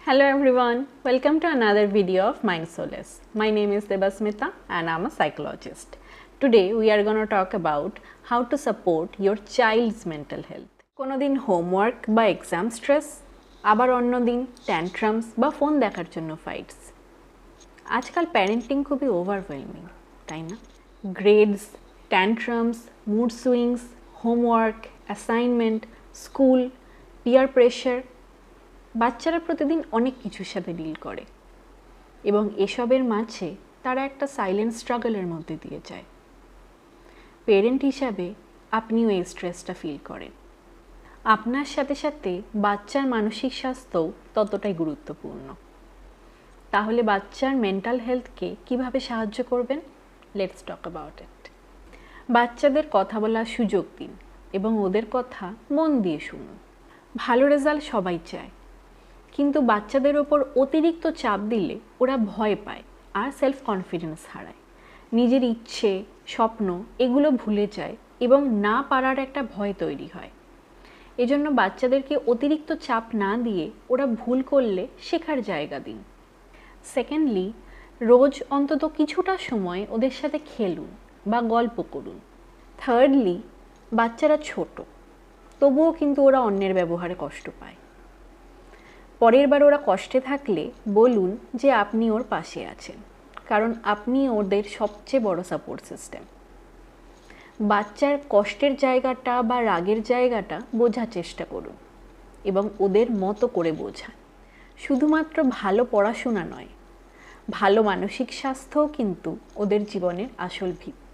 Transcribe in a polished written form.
Hello everyone, welcome to another video of Mind Solace. My name is Debasmita and I'm a psychologist. Today we are going to talk about how to support your child's mental health. কোনো দিন homework বা exam stress, আবার অন্য দিন tantrums বা phone দেখার জন্য fights. আজকাল parenting খুবই overwhelming, তাই না? Grades, tantrums, mood swings, homework, assignment, school, peer pressure, বাচ্চারা প্রতিদিন অনেক কিছুর সাথে ডিল করে এবং এসবের মাঝে তারা একটা সাইলেন্ট স্ট্রাগলের মধ্যে দিয়ে যায়। পেরেন্ট হিসাবে আপনিও এই স্ট্রেসটা ফিল করেন। আপনার সাথে সাথে বাচ্চার মানসিক স্বাস্থ্যও ততটাই গুরুত্বপূর্ণ। তাহলে বাচ্চার মেন্টাল হেলথকে কিভাবে সাহায্য করবেন? Let's talk about it. বাচ্চাদের কথা বলার সুযোগ দিন এবং ওদের কথা মন দিয়ে শুনুন। ভালো রেজাল্ট সবাই চায়, কিন্তু বাচ্চাদের ওপর অতিরিক্ত চাপ দিলে ওরা ভয় পায় আর সেলফ কনফিডেন্স হারায়, নিজের ইচ্ছে স্বপ্ন এগুলো ভুলে যায় এবং না পারার একটা ভয় তৈরি হয়। এজন্য বাচ্চাদেরকে অতিরিক্ত চাপ না দিয়ে ওরা ভুল করলে শেখার জায়গা দিন। সেকেন্ডলি, রোজ অন্তত কিছুটা সময় ওদের সাথে খেলুন বা গল্প করুন। থার্ডলি, বাচ্চারা ছোট, তবুও কিন্তু ওরা অন্যের ব্যবহারে কষ্ট পায়। পরের বার ওরা কষ্টে থাকলে বলুন যে আপনি ওর পাশে আছেন, কারণ আপনি ওদের সবচেয়ে বড় সাপোর্ট সিস্টেম। বাচ্চার কষ্টের জায়গাটা বা রাগের জায়গাটা বোঝার চেষ্টা করুন এবং ওদের মতো করে বোঝান। শুধুমাত্র ভালো পড়াশোনা নয়, ভালো মানসিক স্বাস্থ্যও কিন্তু ওদের জীবনের আসল ভিত্তি।